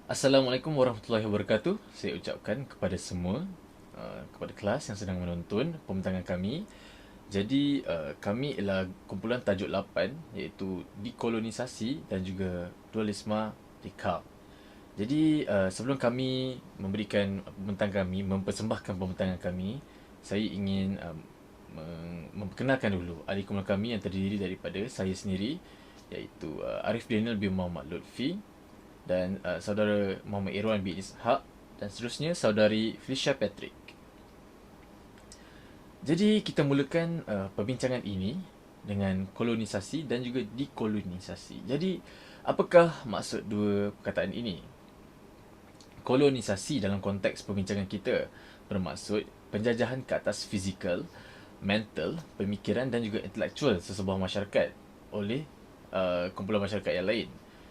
Assalamualaikum warahmatullahi wabarakatuh. Saya ucapkan kepada semua, kepada kelas yang sedang menonton pembentangan kami. Jadi, kami ialah kumpulan tajuk 8 iaitu dekolonisasi dan juga dualisma dekab. Jadi, sebelum kami memberikan pembentangan kami, mempersembahkan pembentangan kami, saya ingin memperkenalkan dulu ahli kumpulan kami yang terdiri daripada saya sendiri iaitu Arif Daniel bin Muhammad Lutfi dan saudara Muhammad Irwan bin Ishaq dan seterusnya saudari Felicia Patrick. Jadi kita mulakan perbincangan ini dengan kolonisasi dan juga dekolonisasi. Jadi apakah maksud dua perkataan ini? Kolonisasi dalam konteks perbincangan kita bermaksud penjajahan ke atas fizikal, mental, pemikiran dan juga intelektual sesebuah masyarakat oleh kumpulan masyarakat yang lain.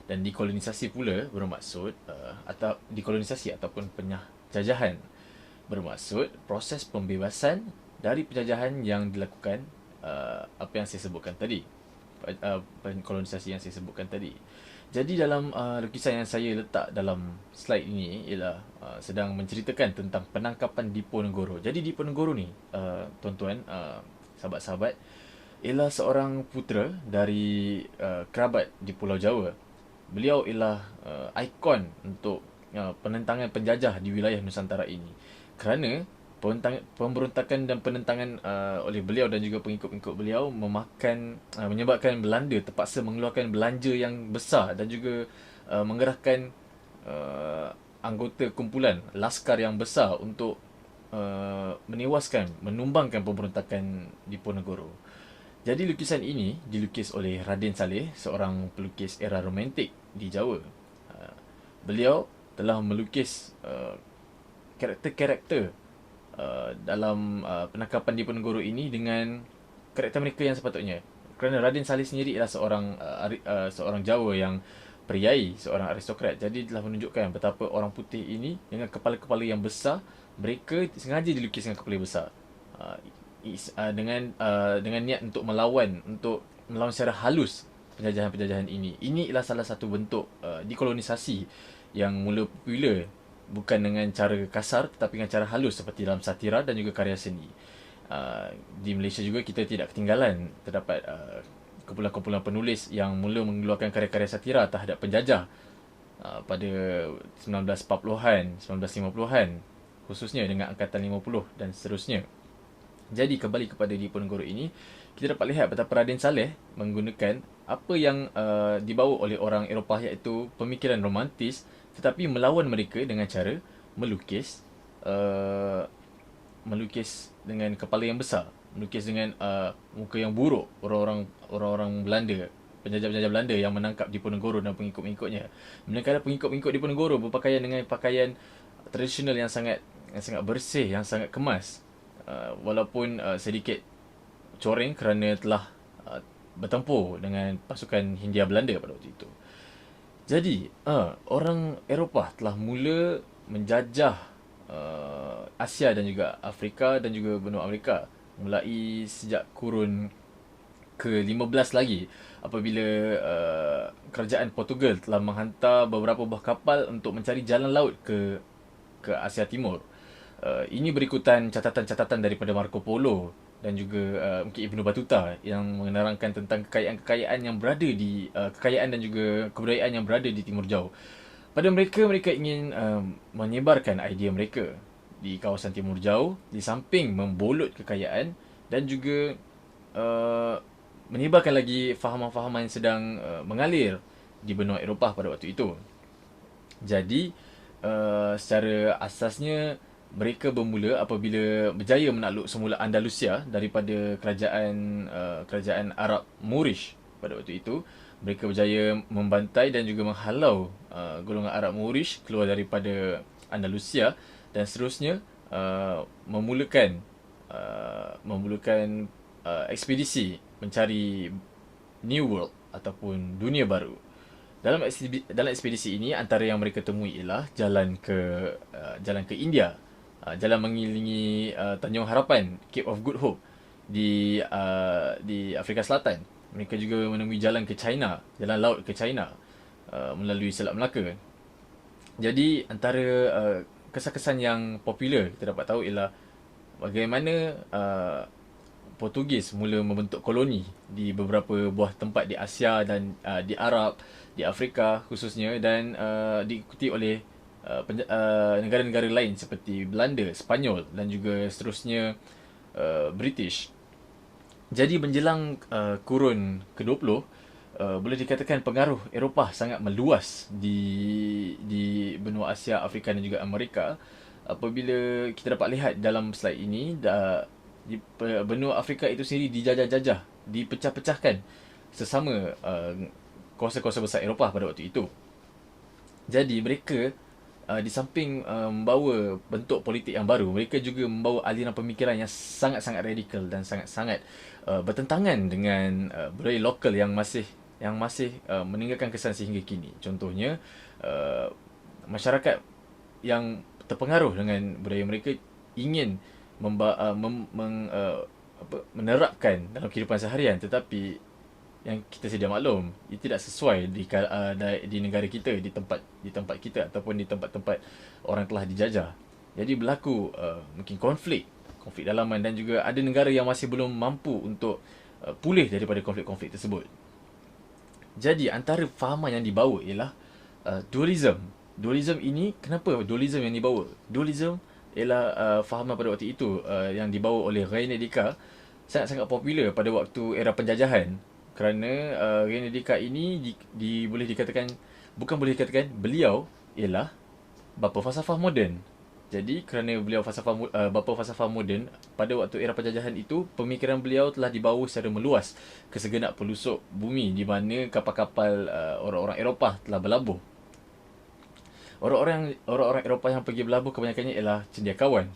Dan dekolonisasi pula bermaksud atau dekolonisasi ataupun penjajahan bermaksud proses pembebasan dari penjajahan yang dilakukan apa yang saya sebutkan tadi, kolonisasi yang saya sebutkan tadi. Jadi dalam lukisan yang saya letak dalam slide ini ialah sedang menceritakan tentang penangkapan Diponegoro. Jadi Diponegoro ni tuan-tuan, sahabat-sahabat, ialah seorang putera dari kerabat di Pulau Jawa. Beliau ialah ikon untuk penentangan penjajah di wilayah Nusantara ini. Kerana pemberontakan dan penentangan oleh beliau dan juga pengikut-pengikut beliau menyebabkan Belanda terpaksa mengeluarkan belanja yang besar dan juga mengerahkan anggota kumpulan laskar yang besar untuk menumbangkan pemberontakan di Ponegoro. Jadi lukisan ini dilukis oleh Raden Saleh, seorang pelukis era romantik di Jawa. Beliau telah melukis karakter-karakter dalam penangkapan di Ponegoro ini dengan karakter mereka yang sepatutnya. Kerana Raden Saleh sendiri ialah seorang Jawa yang priai, seorang aristokrat. Jadi telah menunjukkan betapa orang putih ini dengan kepala-kepala yang besar, mereka sengaja dilukis dengan kepala besar. Dengan niat untuk melawan secara halus penjajahan-penjajahan ini. Ini ialah salah satu bentuk dekolonisasi yang mula popular bukan dengan cara kasar tetapi dengan cara halus seperti dalam satira dan juga karya seni. Di Malaysia juga kita tidak ketinggalan terdapat kumpulan-kumpulan penulis yang mula mengeluarkan karya-karya satira terhadap penjajah pada 1940-an, 1950-an khususnya dengan Angkatan 50 dan seterusnya. Jadi kembali kepada Diponegoro ini, kita dapat lihat betapa Raden Saleh menggunakan apa yang dibawa oleh orang Eropah iaitu pemikiran romantis tetapi melawan mereka dengan cara melukis melukis dengan kepala yang besar, melukis dengan muka yang buruk orang-orang Belanda, penjajah-penjajah Belanda yang menangkap Diponegoro dan pengikut-pengikutnya. Manakala pengikut-pengikut Diponegoro berpakaian dengan pakaian tradisional yang sangat bersih, yang sangat kemas. Walaupun sedikit coreng kerana telah bertempur dengan pasukan Hindia Belanda pada waktu itu. Jadi, orang Eropah telah mula menjajah Asia dan juga Afrika dan juga benua Amerika mulai sejak kurun ke-15 lagi apabila kerajaan Portugal telah menghantar beberapa buah kapal untuk mencari jalan laut ke Asia Timur. Ini berikutan catatan-catatan daripada Marco Polo dan juga mungkin Ibnu Battuta yang menerangkan tentang kekayaan-kekayaan yang berada di kekayaan dan juga kebudayaan yang berada di Timur Jauh. Pada mereka ingin menyebarkan idea mereka di kawasan Timur Jauh di samping membolot kekayaan dan juga menyebarkan lagi fahaman-fahaman yang sedang mengalir di benua Eropah pada waktu itu. Jadi secara asasnya mereka bermula apabila berjaya menakluk semula Andalusia daripada kerajaan Arab Moorish pada waktu itu. Mereka berjaya membantai dan juga menghalau golongan Arab Moorish keluar daripada Andalusia dan seterusnya memulakan ekspedisi mencari New World ataupun dunia baru. Dalam ekspedisi ini antara yang mereka temui ialah jalan ke India, jalan mengelilingi Tanjung Harapan, Cape of Good Hope di Afrika Selatan. Mereka juga menemui jalan ke China, jalan laut ke China melalui Selat Melaka. Jadi antara kesan-kesan yang popular kita dapat tahu ialah bagaimana Portugis mula membentuk koloni di beberapa buah tempat di Asia dan di Arab, di Afrika khususnya, dan diikuti oleh negara-negara lain seperti Belanda, Sepanyol dan juga seterusnya British. Jadi menjelang kurun ke-20, boleh dikatakan pengaruh Eropah sangat meluas di benua Asia, Afrika dan juga Amerika. Apabila kita dapat lihat dalam slide ini, di benua Afrika itu sendiri dijajah-jajah, dipecah-pecahkan sesama kuasa-kuasa besar Eropah pada waktu itu. Jadi mereka di samping membawa bentuk politik yang baru, mereka juga membawa aliran pemikiran yang sangat-sangat radikal dan sangat-sangat bertentangan dengan budaya lokal yang masih meninggalkan kesan sehingga kini. Contohnya masyarakat yang terpengaruh dengan budaya mereka ingin menerapkan dalam kehidupan seharian, tetapi yang kita sedia maklum ia tidak sesuai di negara kita, di tempat kita ataupun di tempat-tempat orang telah dijajah. Jadi berlaku mungkin konflik dalaman, dan juga ada negara yang masih belum mampu untuk pulih daripada konflik-konflik tersebut. Jadi antara fahaman yang dibawa ialah dualism. Dualism ini, kenapa dualism yang dibawa? Dualism ialah fahaman pada waktu itu yang dibawa oleh René Descartes, sangat-sangat popular pada waktu era penjajahan, kerana René Descartes ini boleh dikatakan, bukan boleh dikatakan, beliau ialah bapa falsafah moden. Jadi kerana beliau bapa falsafah moden, pada waktu era penjajahan itu pemikiran beliau telah dibawa secara meluas ke segenap pelosok bumi di mana kapal-kapal orang-orang Eropah telah berlabuh. Orang-orang Eropah yang pergi berlabuh kebanyakannya ialah cendekiawan,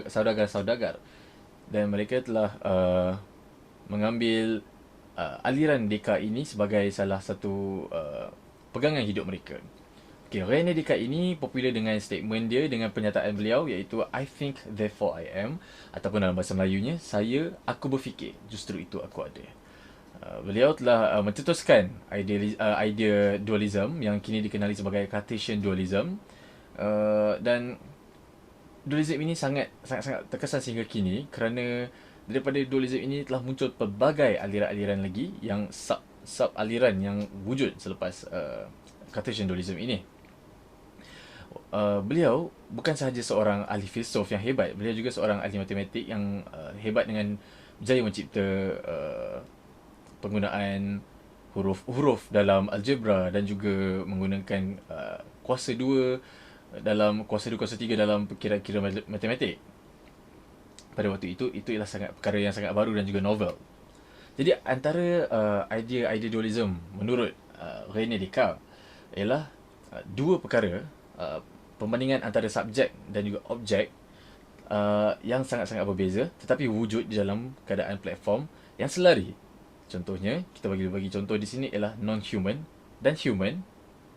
saudagar-saudagar, dan mereka telah mengambil aliran Descartes ini sebagai salah satu pegangan hidup mereka. Okay, René Descartes ini popular dengan statement dia, dengan pernyataan beliau, iaitu I think therefore I am, ataupun dalam bahasa Melayunya, saya, aku berfikir, justru itu aku ada. Beliau telah mencetuskan idea dualism yang kini dikenali sebagai Cartesian dualism, dan dualism ini sangat terkesan sehingga kini kerana daripada dualism ini telah muncul pelbagai aliran-aliran lagi yang sub aliran yang wujud selepas Cartesian dualism ini. Beliau bukan sahaja seorang ahli filsuf yang hebat, beliau juga seorang ahli matematik yang hebat dengan berjaya mencipta penggunaan huruf-huruf dalam algebra, dan juga menggunakan kuasa 2 dalam kuasa 2 kuasa 3 dalam kira-kira matematik. Pada waktu itu ialah perkara yang sangat baru dan juga novel. Jadi antara idea dualism menurut René Descartes ialah dua perkara, perbandingan antara subjek dan juga objek yang sangat-sangat berbeza tetapi wujud di dalam keadaan platform yang selari. Contohnya, kita bagi contoh di sini ialah non-human dan human,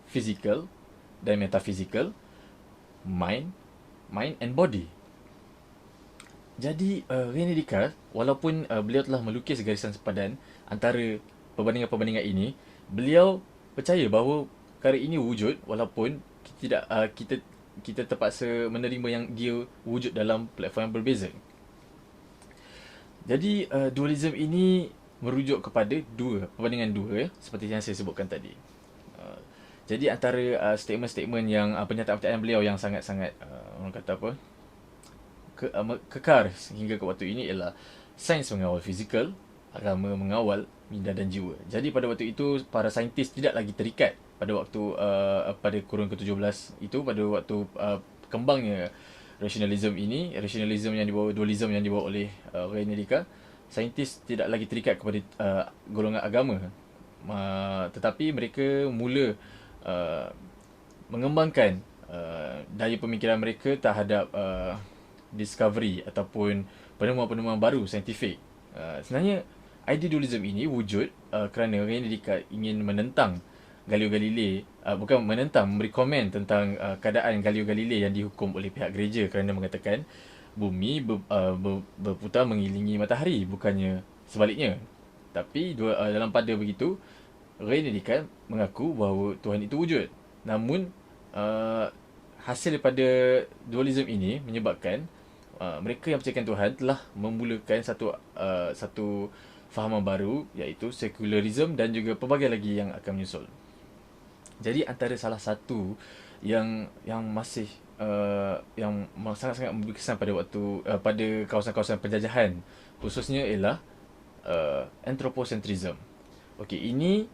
physical dan metaphysical, mind and body. Jadi René Descartes, walaupun beliau telah melukis garisan sepadan antara perbandingan-perbandingan ini, beliau percaya bahawa perkara ini wujud walaupun kita terpaksa menerima yang dia wujud dalam platform yang berbeza. Jadi dualism ini merujuk kepada perbandingan dua, seperti yang saya sebutkan tadi. Jadi antara statement-statement yang pernyataan-pernyataan beliau yang sangat-sangat orang kata apa, kekar hingga ke waktu ini ialah sains mengawal fizikal, agama mengawal minda dan jiwa. Jadi pada waktu itu para saintis tidak lagi terikat pada waktu pada kurun ke-17 itu, pada waktu kembangnya rationalism yang dibawa, dualism yang dibawa oleh René Descartes. Saintis tidak lagi terikat kepada golongan agama, tetapi mereka mula mengembangkan daya pemikiran mereka terhadap discovery ataupun penemuan-penemuan baru saintifik. Sebenarnya idea dualism ini wujud kerana René Descartes ingin menentang Galileo Galilei, bukan menentang, memberi komen tentang keadaan Galileo Galilei yang dihukum oleh pihak gereja kerana mengatakan bumi berputar mengelilingi matahari, bukannya sebaliknya. Tapi dalam pada begitu, René Descartes mengaku bahawa Tuhan itu wujud. Namun uh, hasil daripada dualism ini menyebabkan mereka yang percayakan Tuhan telah memulakan satu fahaman baru, iaitu secularism, dan juga pelbagai lagi yang akan menyusul. Jadi antara salah satu yang masih sangat-sangat memberi kesan pada pada kawasan-kawasan penjajahan khususnya ialah anthropocentrism. Okey, ini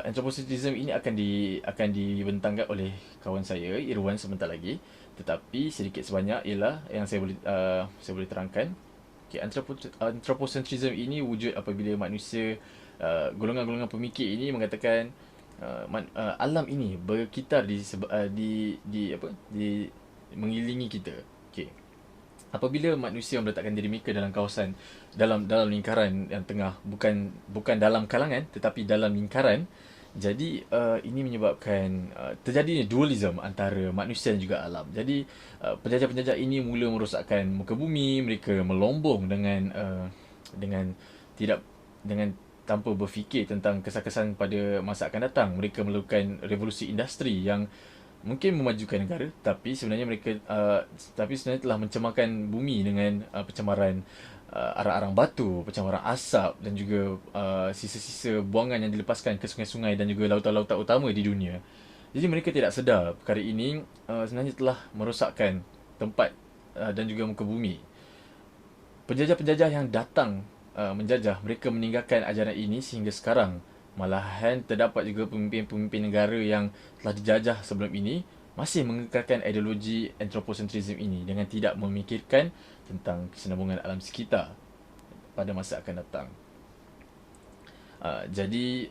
anthropocentrism ini akan dibentangkan oleh kawan saya Irwan sebentar lagi, tetapi sedikit sebanyak ialah yang saya boleh terangkan. Okay, anthropocentrism ini wujud apabila manusia, golongan-golongan pemikir ini mengatakan alam ini berkitar di apa di mengelilingi kita. Okay. Apabila manusia meletakkan diri mereka dalam kawasan, dalam lingkaran yang tengah, bukan dalam kalangan tetapi dalam lingkaran, jadi ini menyebabkan terjadinya dualism antara manusia dan juga alam. Jadi penjajah-penjajah ini mula merosakkan muka bumi, mereka melombong dengan tidak dengan tanpa berfikir tentang kesan-kesan pada masa akan datang. Mereka melakukan revolusi industri yang mungkin memajukan negara, tapi sebenarnya telah mencemarkan bumi dengan pencemaran arang-arang batu, pencemaran asap, dan juga sisa-sisa buangan yang dilepaskan ke sungai-sungai dan juga lautan-lautan utama di dunia. Jadi mereka tidak sedar perkara ini sebenarnya telah merosakkan tempat dan juga muka bumi. Penjajah-penjajah yang datang menjajah, mereka meninggalkan ajaran ini sehingga sekarang. Malahan terdapat juga pemimpin-pemimpin negara yang telah dijajah sebelum ini masih mengekalkan ideologi anthropocentrism ini dengan tidak memikirkan tentang kesinambungan alam sekitar pada masa akan datang. Jadi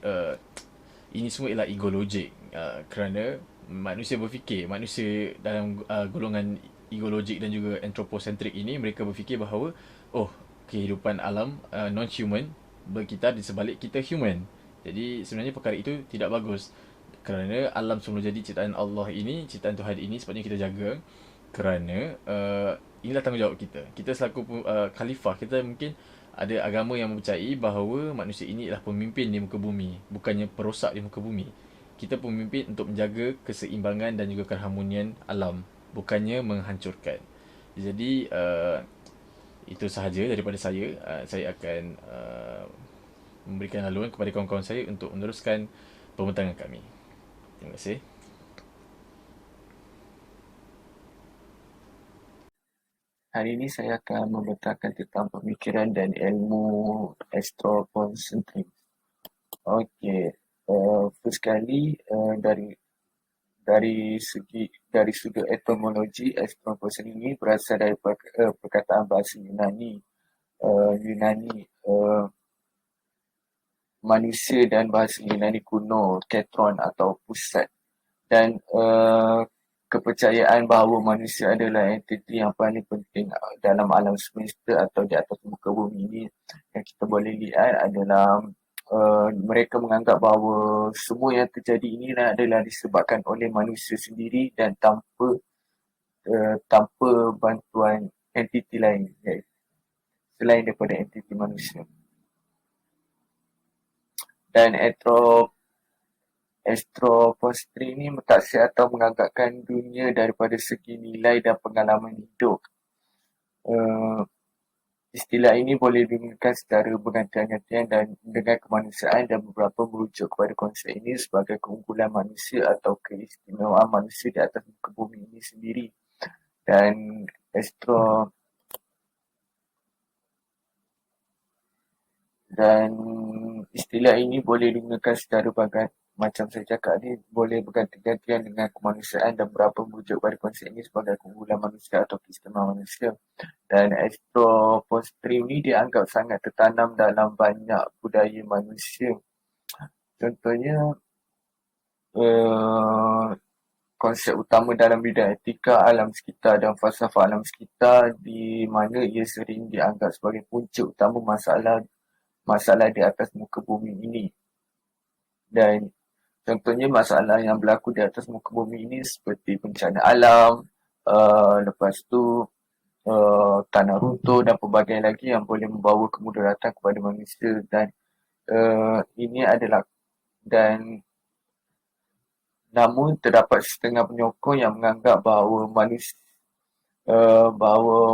ini semua ialah ego logik, kerana manusia dalam golongan ego logik dan juga anthropocentric ini, mereka berfikir bahawa oh, kehidupan alam non-human berkitar di sebalik kita human. Jadi sebenarnya perkara itu tidak bagus, kerana alam semula jadi ciptaan Allah ini, ciptaan Tuhan ini sepatutnya kita jaga, kerana inilah tanggungjawab kita. Kita selaku khalifah, kita mungkin ada agama yang mempercayai bahawa manusia ini adalah pemimpin di muka bumi, bukannya perosak di muka bumi. Kita pemimpin untuk menjaga keseimbangan dan juga keharmonian alam, bukannya menghancurkan. Jadi itu sahaja daripada saya. Saya akan memberikan haluan kepada kawan-kawan saya untuk meneruskan pembentangan kami. Terima kasih. Hari ini saya akan membentangkan tentang pemikiran dan ilmu anthropocentrism. Okey, first sekali dari sudut etimologi, anthropocentrism ini berasal dari perkataan bahasa Yunani. Yunani manusia dan bahasa Yunani kuno, ketron atau pusat. Dan kepercayaan bahawa manusia adalah entiti yang paling penting dalam alam semesta atau di atas muka bumi ini, yang kita boleh lihat adalah mereka menganggap bahawa semua yang terjadi ini adalah disebabkan oleh manusia sendiri dan tanpa bantuan entiti lain, selain daripada entiti manusia. Dan Anthropocentrism ini mentaksir atau menganggapkan dunia daripada segi nilai dan pengalaman hidup. Istilah ini boleh digunakan secara bergantian-gantian dan dengan kemanusiaan, dan beberapa merujuk kepada konsep ini sebagai keunggulan manusia atau keistimewaan manusia di atas muka bumi ini sendiri. Dan istilah ini boleh digunakan secara macam saya cakap ni, boleh berganti-gantian dengan kemanusiaan, dan beberapa merujuk pada konsep ini sebagai keunggulan manusia atau keistimewaan manusia. Dan anthropocentrism ni dianggap sangat tertanam dalam banyak budaya manusia. Contohnya, konsep utama dalam bidang etika alam sekitar dan falsafah alam sekitar, di mana ia sering dianggap sebagai punca utama masalah di atas muka bumi ini. Dan contohnya masalah yang berlaku di atas muka bumi ini seperti bencana alam, lepas tu tanah runtuh dan pelbagai lagi yang boleh membawa kemudaratan kepada manusia. Dan ini adalah dan Namun terdapat setengah penyokong yang menganggap bahawa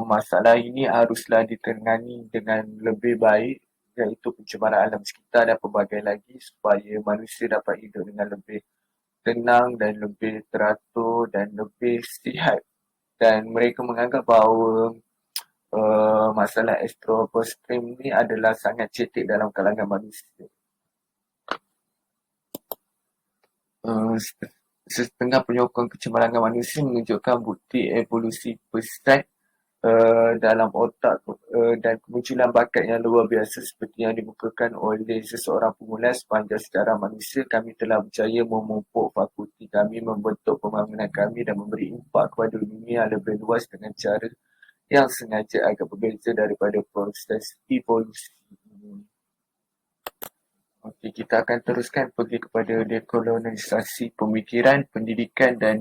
masalah ini haruslah ditangani dengan lebih baik, iaitu pencemaran alam sekitar dan pelbagai lagi, supaya manusia dapat hidup dengan lebih tenang dan lebih teratur dan lebih sihat. Dan mereka menganggap bahawa masalah astropositrim ini adalah sangat cetek dalam kalangan manusia. Uh, Setengah penyokong kecemarangan manusia menunjukkan bukti evolusi pesat dalam otak dan kemunculan bakat yang luar biasa seperti yang dimukakan oleh seseorang pemula. Sepanjang sejarah manusia, kami telah berjaya memupuk fakulti kami, membentuk pembangunan kami dan memberi impak kepada dunia yang lebih luas dengan cara yang sengaja agak berbeza daripada proses evolusi ini. Okey, kita akan teruskan pergi kepada dekolonisasi pemikiran, pendidikan dan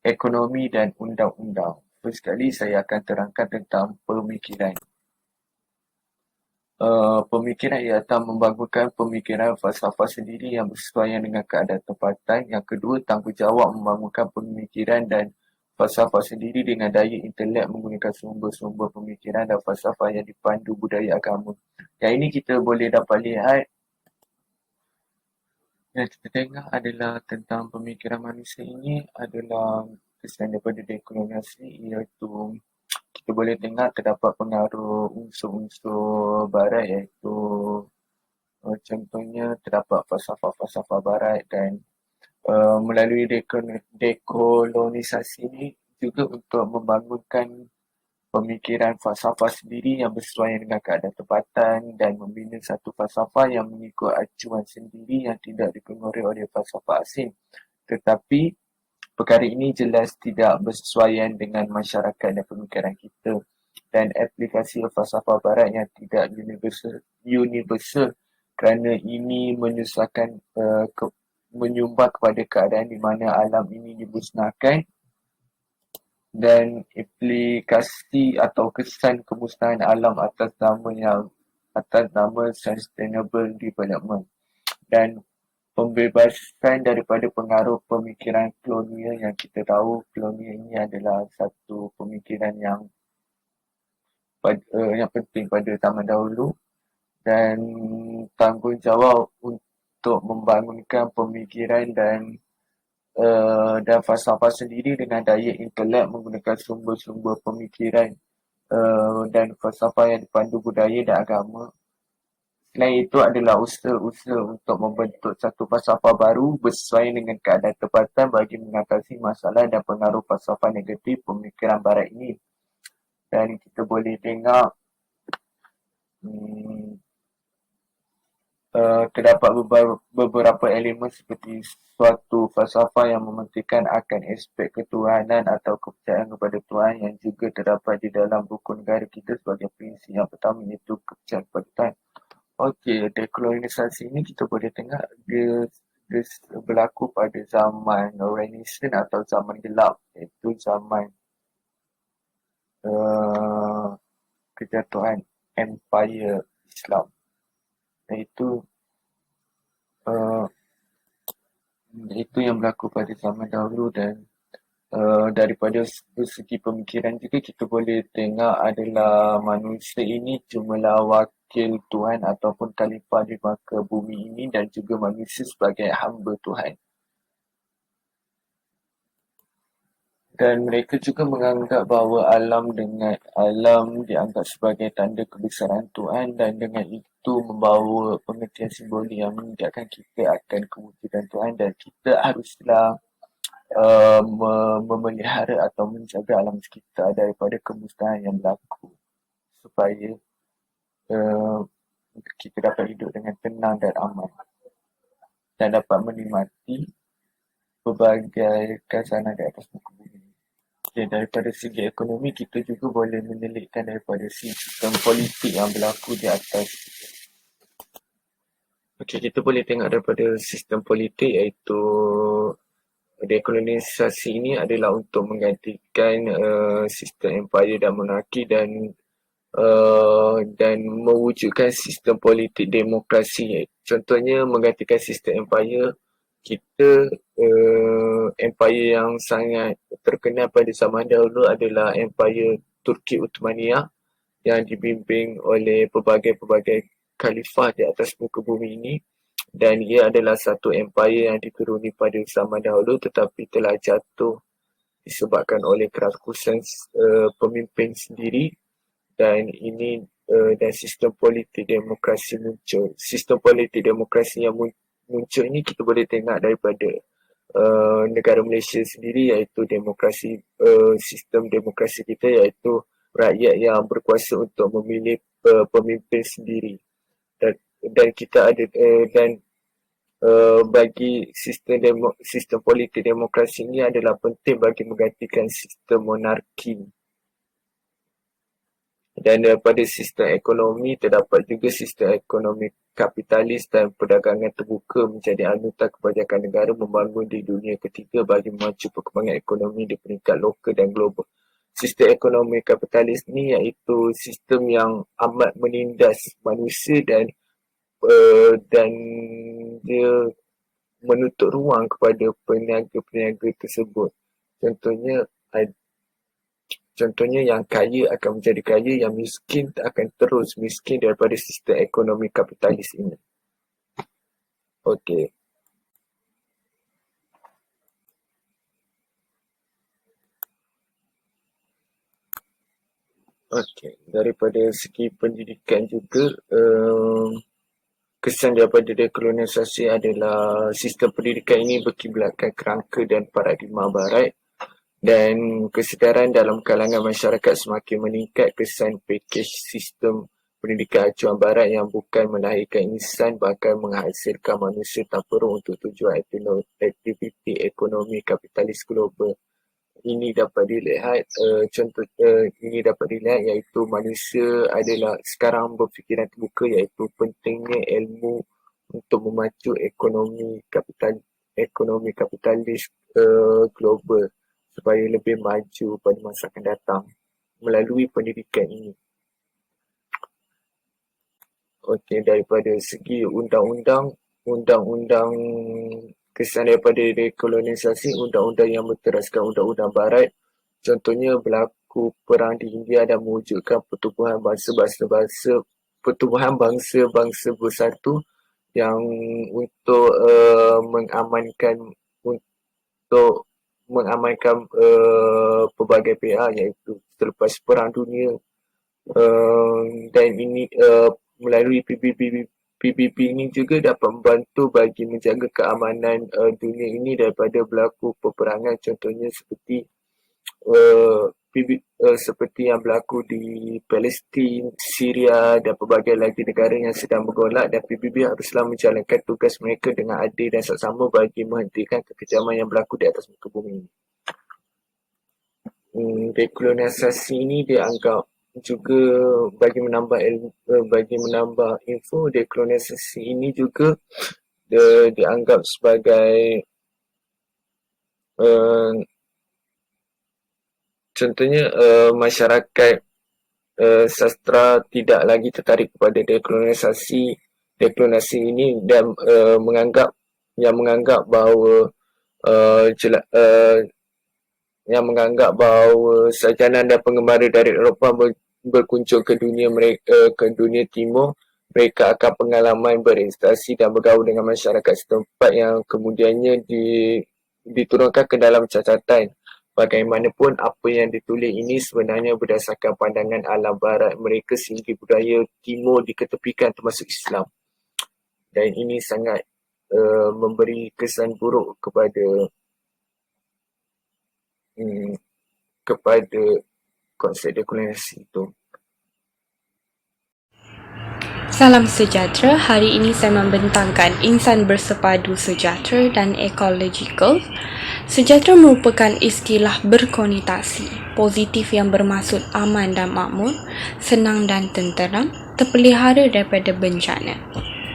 ekonomi dan undang-undang. First sekali saya akan terangkan tentang pemikiran. Pemikiran ialah membangunkan pemikiran falsafah sendiri yang bersesuaian dengan keadaan tempatan. Yang kedua, tanggungjawab membangunkan pemikiran dan falsafah sendiri dengan daya intelek menggunakan sumber-sumber pemikiran dan falsafah yang dipandu budaya agama. Yang ini kita boleh dapat lihat yang kita tengok adalah tentang pemikiran manusia ini adalah kesan daripada dekoloniasi, iaitu kita boleh tengok terdapat pengaruh unsur-unsur barat, iaitu contohnya terdapat falsafah-falsafah barat dan melalui dekolonisasi ini juga untuk membangunkan pemikiran falsafah sendiri yang bersesuaian dengan keadaan tempatan dan membina satu falsafah yang mengikut acuan sendiri yang tidak dipengaruhi oleh falsafah asing. Tetapi perkara ini jelas tidak bersesuaian dengan masyarakat dan pemikiran kita, dan aplikasi falsafah barat yang tidak universal kerana ini menyumbang kepada keadaan di mana alam ini dimusnahkan, dan implikasi atau kesan kemusnahan alam atas nama sustainable development, dan pembebasan daripada pengaruh pemikiran kolonial. Yang kita tahu kolonial ini adalah satu pemikiran yang penting pada zaman dahulu, dan tanggungjawab untuk membangunkan pemikiran dan falsafah sendiri dengan daya intelek menggunakan sumber-sumber pemikiran dan falsafah yang dipandu budaya dan agama. Selain itu adalah usaha-usaha untuk membentuk satu falsafah baru bersesuaian dengan keadaan tempatan bagi mengatasi masalah dan pengaruh falsafah negatif pemikiran barat ini. Dan kita boleh tengok terdapat beberapa elemen seperti suatu falsafah yang mementingkan akan aspek ketuhanan atau kepercayaan kepada Tuhan, yang juga terdapat di dalam buku negara kita sebagai prinsip yang pertama, iaitu kepercayaan kepada Tuhan. Okey, dekolonisasi ini kita boleh tengok dia berlaku pada zaman Renaissance atau zaman gelap, iaitu zaman kejatuhan Empire Islam. Iaitu itu yang berlaku pada zaman dahulu, dan daripada segi pemikiran juga kita boleh tengok adalah manusia ini cumalah wakil Tuhan ataupun khalifah di muka bumi ini, dan juga manusia sebagai hamba Tuhan. Dan mereka juga menganggap bahawa alam dianggap sebagai tanda kebesaran Tuhan, dan dengan itu membawa pengertian simbolik yang mengingatkan kita akan kewujudan Tuhan, dan kita haruslah memelihara atau menjaga alam sekitar daripada kemusnahan yang berlaku, supaya kita dapat hidup dengan tenang dan aman dan dapat menikmati pelbagai khasanah di atas muka bumi. Okay, daripada segi ekonomi, kita juga boleh menelitkan daripada sistem politik yang berlaku di atas. Okey, kita boleh tengok daripada sistem politik, iaitu dekolonisasi ini adalah untuk menggantikan sistem empire dan monarki, dan mewujudkan sistem politik demokrasi. Contohnya menggantikan sistem empire, kita empire yang sangat terkenal pada zaman dahulu adalah Empire Turki Uthmaniyah yang dibimbing oleh pelbagai-pelbagai khalifah di atas muka bumi ini, dan ia adalah satu empire yang digeruni pada zaman dahulu tetapi telah jatuh disebabkan oleh kerakusan pemimpin sendiri, dan dan sistem politik demokrasi muncul. Sistem politik demokrasi yang muncul ini kita boleh tengok daripada negara Malaysia sendiri, iaitu sistem demokrasi kita, iaitu rakyat yang berkuasa untuk memilih pemimpin sendiri, dan kita ada bagi sistem politik demokrasi ini adalah penting bagi menggantikan sistem monarki. Dan daripada sistem ekonomi terdapat juga sistem ekonomi kapitalis dan perdagangan terbuka menjadi anutan kebajikan negara membangun di dunia ketiga bagi memacu perkembangan ekonomi di peringkat lokal dan global. Sistem ekonomi kapitalis ni iaitu sistem yang amat menindas manusia dan dia menutup ruang kepada peniaga-peniaga tersebut. Contohnya yang kaya akan menjadi kaya, yang miskin akan terus miskin daripada sistem ekonomi kapitalis ini. Okey. Daripada segi pendidikan juga, kesan daripada dekolonisasi adalah sistem pendidikan ini berkiblatkan kerangka dan paradigma barat, dan kesedaran dalam kalangan masyarakat semakin meningkat. Kesan pakej sistem pendidikan acuan barat yang bukan melahirkan insan bahkan menghasilkan manusia tanpa ruh untuk tujuan aktiviti ekonomi kapitalis global. Ini dapat dilihat iaitu manusia adalah sekarang berfikiran terbuka, iaitu pentingnya ilmu untuk memacu ekonomi kapitalis global supaya lebih maju pada masa akan datang melalui pendidikan ini. Daripada segi undang-undang, kesan daripada dekolonisasi, undang-undang yang berteraskan undang-undang barat, contohnya berlaku perang di India dan mewujudkan pertubuhan bangsa-bangsa bersatu yang untuk mengamankan pelbagai pihak, iaitu selepas perang dunia, dan ini melalui PBB ini juga dapat membantu bagi menjaga keamanan dunia ini daripada berlaku peperangan, contohnya seperti yang berlaku di Palestin, Syria dan pelbagai lagi negara yang sedang bergolak, dan PBB haruslah menjalankan tugas mereka dengan adil dan saksama bagi menghentikan kekejaman yang berlaku di atas muka bumi ini. Dekolonisasi ini dianggap juga bagi menambah info, dekolonisasi ini juga dianggap sebagai contohnya masyarakat sastra tidak lagi tertarik kepada dekolonisasi ini dan menganggap bahawa sarjana dan pengembara dari Eropah berkunjung ke dunia timur, mereka akan pengalaman berinvestasi dan bergaul dengan masyarakat setempat yang kemudiannya diturunkan ke dalam catatan. Bagaimanapun, apa yang ditulis ini sebenarnya berdasarkan pandangan alam barat mereka sehingga budaya timur diketepikan termasuk Islam. Dan ini sangat memberi kesan buruk kepada konsep dekolonisasi itu. Salam sejahtera, hari ini saya membentangkan insan bersepadu sejahtera dan ecological. Sejahtera merupakan istilah berkonotasi positif yang bermaksud aman dan makmur, senang dan tenteram, terpelihara daripada bencana.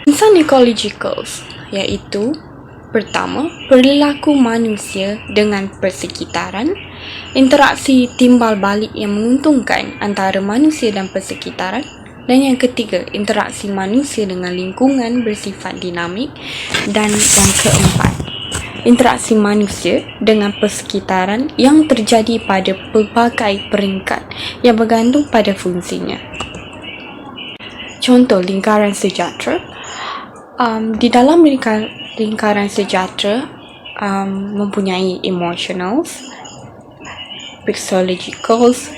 Insan ecological iaitu pertama, perilaku manusia dengan persekitaran, interaksi timbal balik yang menguntungkan antara manusia dan persekitaran, dan yang ketiga, interaksi manusia dengan lingkungan bersifat dinamik, dan yang keempat, interaksi manusia dengan persekitaran yang terjadi pada pelbagai peringkat yang bergantung pada fungsinya. Contoh lingkaran sejahtera. Di dalam lingkaran sejahtera mempunyai emotionals, physiologicals,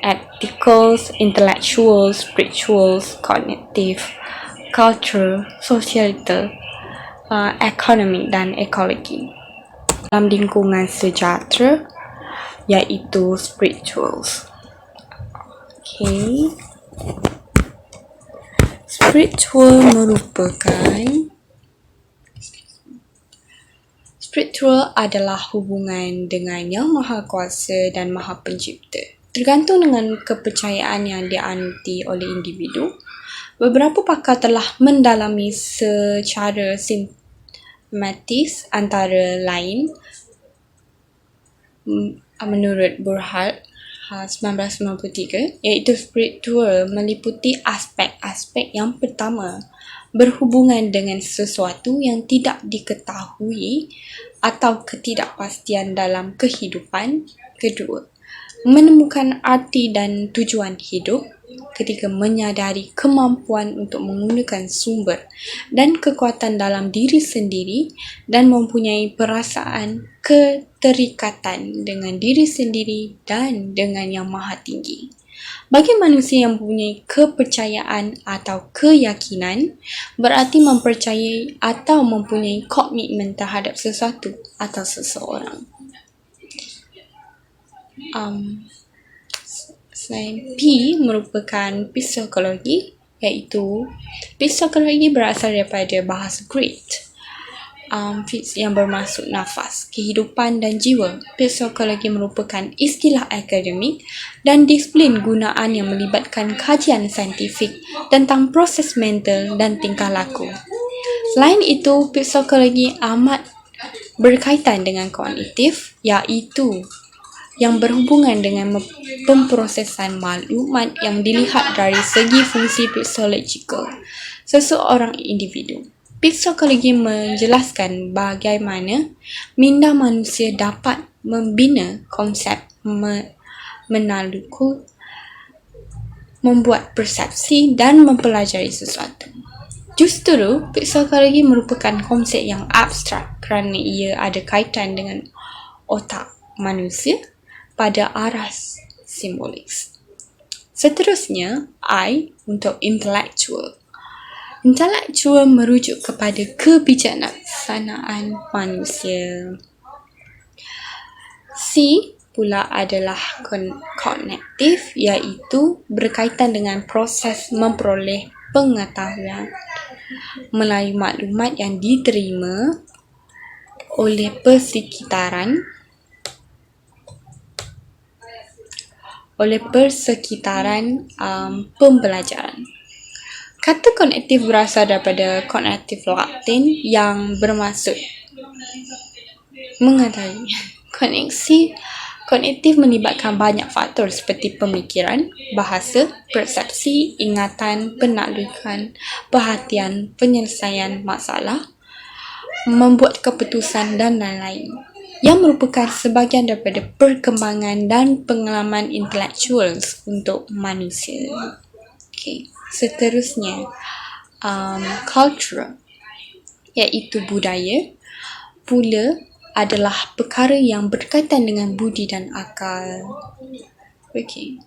ethicals, intellectuals, spirituals, cognitive, culture, societal, ekonomi dan ekologi. Dalam lingkungan sejahtera iaitu spirituals. Okay. Spiritual adalah hubungan dengan Yang Maha Kuasa dan Maha Pencipta. Tergantung dengan kepercayaan yang dianuti oleh individu. Beberapa pakar telah mendalami secara sistematis antara lain menurut Burkhardt 1993, iaitu spiritual meliputi aspek-aspek yang pertama, berhubungan dengan sesuatu yang tidak diketahui atau ketidakpastian dalam kehidupan. Kedua, menemukan arti dan tujuan hidup. Ketiga, menyadari kemampuan untuk menggunakan sumber dan kekuatan dalam diri sendiri dan mempunyai perasaan keterikatan dengan diri sendiri dan dengan Yang Maha Tinggi. Bagi manusia yang mempunyai kepercayaan atau keyakinan, berarti mempercayai atau mempunyai komitmen terhadap sesuatu atau seseorang. Selain P merupakan psikologi, iaitu psikologi berasal daripada bahasa Greek yang bermaksud nafas, kehidupan dan jiwa. Psikologi merupakan istilah akademik dan disiplin gunaan yang melibatkan kajian saintifik tentang proses mental dan tingkah laku. Selain itu, psikologi amat berkaitan dengan kognitif, iaitu yang berhubungan dengan pemprosesan maklumat yang dilihat dari segi fungsi psikologikal seseorang individu. Psikologi menjelaskan bagaimana minda manusia dapat membina konsep, menaluku, membuat persepsi dan mempelajari sesuatu. Justru, psikologi merupakan konsep yang abstrak kerana ia ada kaitan dengan otak manusia pada arah simbolik. Seterusnya, I untuk intellectual. Intellectual merujuk kepada kebijaksanaan manusia. C pula adalah kognitif, iaitu berkaitan dengan proses memperoleh pengetahuan melalui maklumat yang diterima oleh persekitaran pembelajaran. Kata kognitif berasal daripada kognitif Latin yang bermaksud mengetahui. Kognitif melibatkan banyak faktor seperti pemikiran, bahasa, persepsi, ingatan, penaklukan, perhatian, penyelesaian masalah, membuat keputusan dan lain-lain, yang merupakan sebahagian daripada perkembangan dan pengalaman intelektual untuk manusia. Okay. Seterusnya, culture, iaitu budaya, pula adalah perkara yang berkaitan dengan budi dan akal. Okay.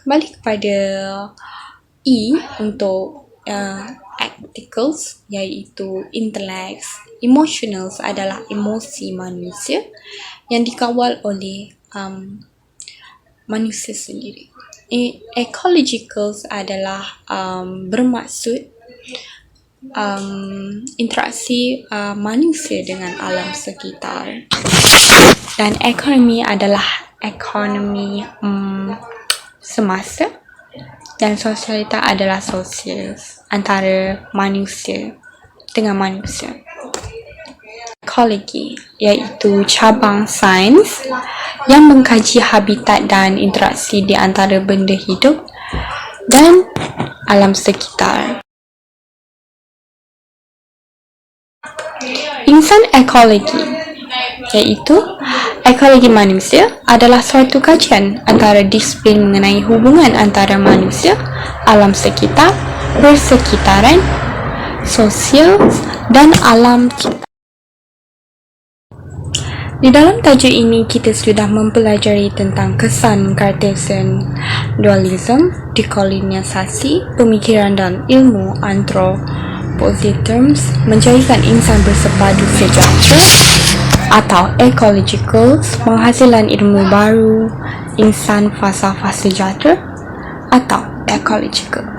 Kembali kepada E untuk ethicals, iaitu intellects. Emotionals adalah emosi manusia yang dikawal oleh manusia sendiri. Ecologicals adalah bermaksud interaksi manusia dengan alam sekitar. Dan ekonomi adalah ekonomi semasa, dan sosialita adalah sosial antara manusia dengan manusia. Ekologi iaitu cabang sains yang mengkaji habitat dan interaksi di antara benda hidup dan alam sekitar. Insan ekologi, iaitu ekologi manusia adalah suatu kajian antara disiplin mengenai hubungan antara manusia, alam sekitar, persekitaran, sosial dan alam kita. Di dalam tajuk ini, kita sudah mempelajari tentang kesan Cartesian dualism, dekolonisasi, pemikiran dan ilmu anthroposentrism, menjadikan insan bersepadu sejahtera atau ecologicals, penghasilan ilmu baru, insan falsafah sejahtera atau ecological.